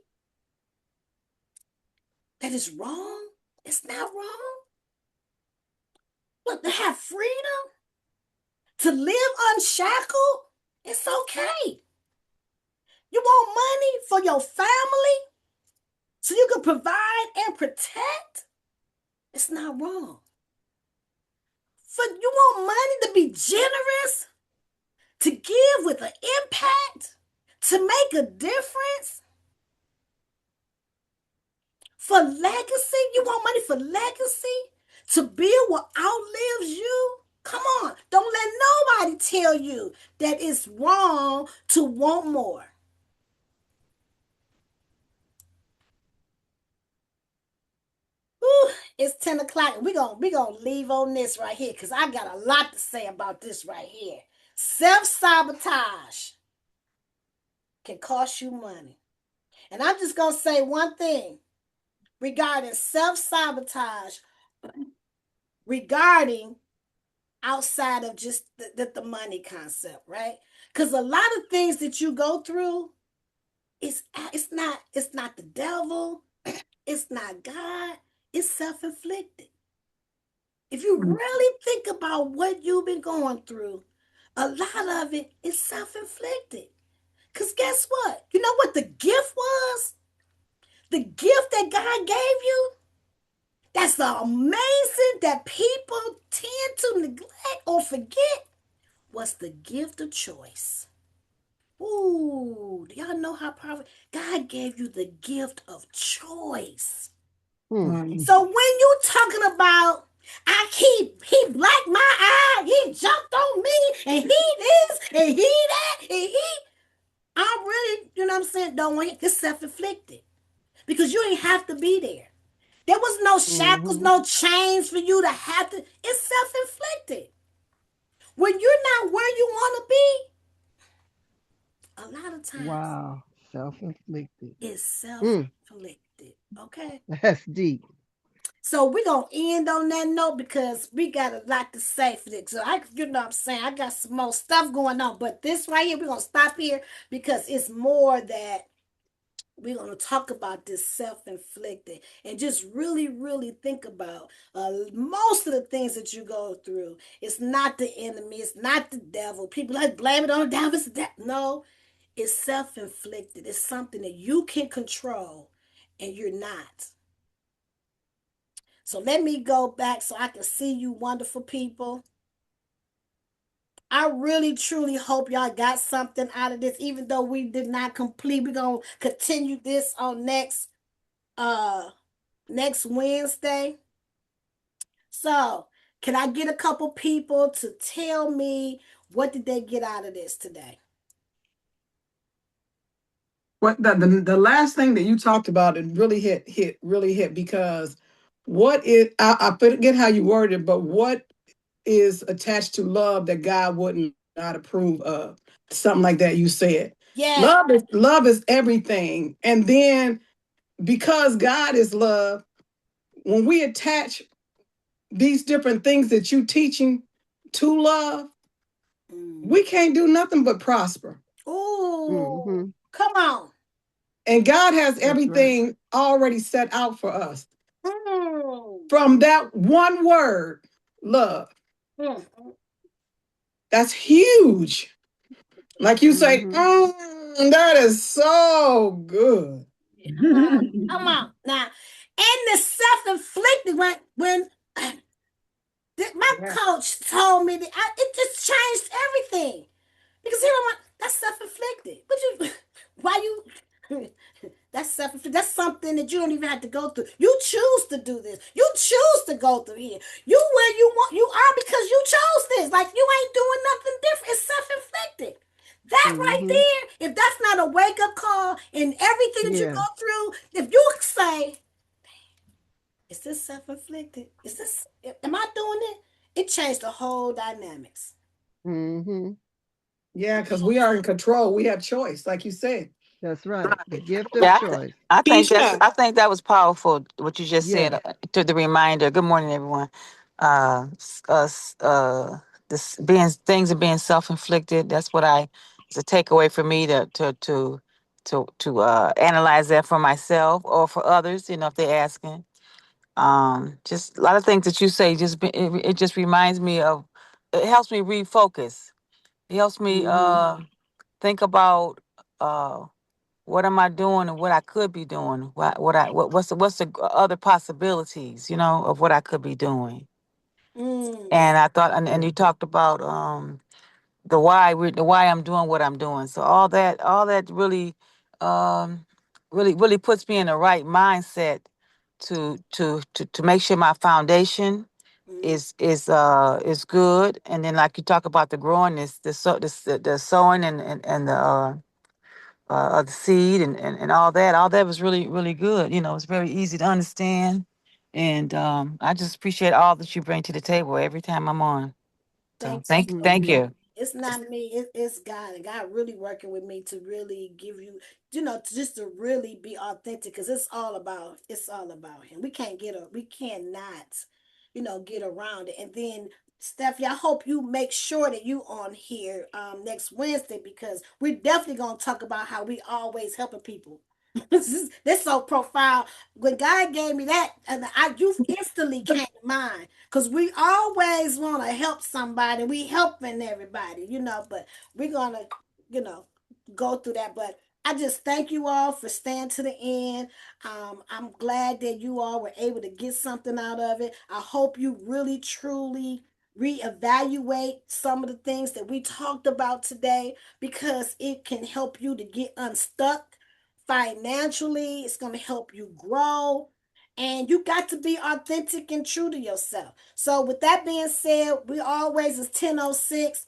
that it's wrong? It's not wrong. Look, to have freedom, to live unshackled, it's okay. You want money for your family so you can provide and protect? It's not wrong. For you want money to be generous, to give with an impact, to make a difference, for legacy. You want money for legacy, to build what outlives you. Come on, don't let nobody tell you that it's wrong to want more. Whew, it's 10 o'clock. We gonna leave on this right here because I got a lot to say about this right here. Self-sabotage can cost you money. And I'm just gonna say one thing regarding self-sabotage, regarding outside of just the money concept, right? Because a lot of things that you go through, it's not the devil, it's not God, it's self-inflicted. If you really think about what you've been going through, a lot of it is self-inflicted. Because guess what? You know what the gift was? The gift that God gave you? That's the amazing that people tend to neglect or forget was the gift of choice. Ooh, do y'all know how powerful? God gave you the gift of choice. Mm. So when you talking about he blacked my eye, he jumped on me, and he this, and he that, and he, I'm really, you know what I'm saying, don't want it. It's self-inflicted. Because you ain't have to be there. There was no shackles, Mm-hmm. no chains for you to have to. It's self-inflicted. When you're not where you want to be, a lot of times Wow. Self-inflicted. it's Mm, self-inflicted. Okay. that's deep. So we're gonna end on that note because we got a lot to say for this. So you know what I'm saying, I got some more stuff going on. But this right here, we're gonna stop here because it's more that we're going to talk about this self-inflicted and just really really think about most of the things that you go through. It's not the enemy, it's not the devil. People like blame it on the devil. It's that. No, it's self-inflicted. It's something that you can control and you're not. So let me go back so I can see you wonderful people. I really truly hope y'all got something out of this, even though we did not complete. We're gonna continue this on uh next Wednesday. So, can I get a couple people to tell me what did they get out of this today? What the last thing that you talked about, it really really hit because what is I forget how you worded it, but what is attached to love that God wouldn't not approve of? Something like that you said. Yeah. Love is everything. And then because God is love, when we attach these different things that you teaching to love, we can't do nothing but prosper. Ooh, Mm-hmm. come on. And God has That's right. everything already set out for us. Mm. From that one word, love, Mm. that's huge. Like you say, Mm-hmm. that is so good. Come on now. And the self-inflicted when my Yeah. coach told me that it just changed everything. Because he don't want that's self-inflicted. But you why you that's self-inflicted. That's something that you don't even have to go through. You choose to do this. You choose to go through here. You where you want you are because you chose this. Like you ain't doing nothing different. It's self-inflicted. That right Mm-hmm. there, if that's not a wake-up call in everything that you go Yeah. through, if you say, is this self-inflicted? Is this am I doing it? It changed the whole dynamics. Mm-hmm. Yeah, because we are in control. We have choice, like you said. That's right. The gift of Yeah, choice. I think Keisha. I think that was powerful what you just said Yes. to the reminder. Good morning, everyone. Us this being things are being self inflicted. That's what I it's a takeaway for me to analyze that for myself or for others. You know, if they're asking. Just a lot of things that you say. It just reminds me of it helps me refocus. It helps me think about what am I doing and what I could be doing. What's the other possibilities, of what I could be doing. Mm. And I thought, and you talked about the why I'm doing what I'm doing. So all that really puts me in the right mindset to make sure my foundation Mm. is good. And then, like you talk about the growing, the sowing and the seed and all that was really really good. It's very easy to understand. And I just appreciate all that you bring to the table every time I'm on. So Thank you so thank much. you. It's not me, it's God. And God really working with me to really give you, just to really be authentic, because it's all about Him. We cannot, get around it. And then, Stephanie, I hope you make sure that you on here next Wednesday, because we're definitely gonna talk about how we always helping people. This so profound. When God gave me that, and you instantly came to mind, because we always want to help somebody. We helping everybody, but we're gonna, you know, go through that. But I just thank you all for staying to the end. I'm glad that you all were able to get something out of it. I hope you really truly reevaluate some of the things that we talked about today, because it can help you to get unstuck financially. It's going to help you grow, and you got to be authentic and true to yourself. So with that being said, we always is 10:06.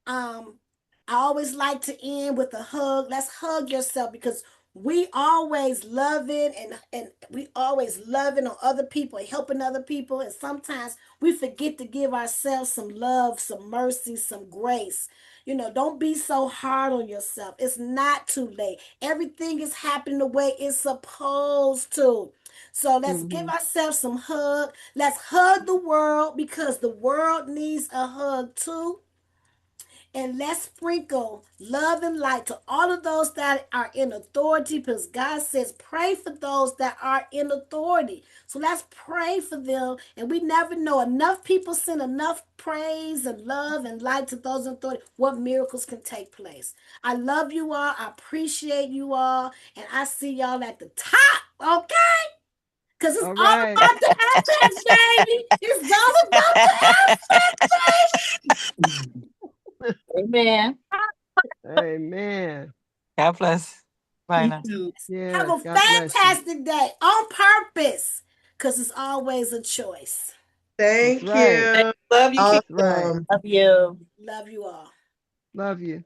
um I always like to end with a hug. Let's hug yourself, because we always love it, and we always loving on other people and helping other people, and sometimes we forget to give ourselves some love, some mercy, some grace. Don't be so hard on yourself. It's not too late. Everything is happening the way it's supposed to. So let's give ourselves some hug. Let's hug the world, because the world needs a hug too. And let's sprinkle love and light to all of those that are in authority, because God says, pray for those that are in authority. So let's pray for them. And we never know, enough people send enough praise and love and light to those in authority, what miracles can take place. I love you all. I appreciate you all. And I see y'all at the top, okay? Because it's All all right. about the essence, baby. It's all about the Amen. Amen. God bless. Bye You now. too. essence. Have Yes. a God bless you. fantastic day on purpose, because it's always a choice. That's Thank right. you. Love you, Keisha. That's right. Awesome. Love you. Love you all. Love you.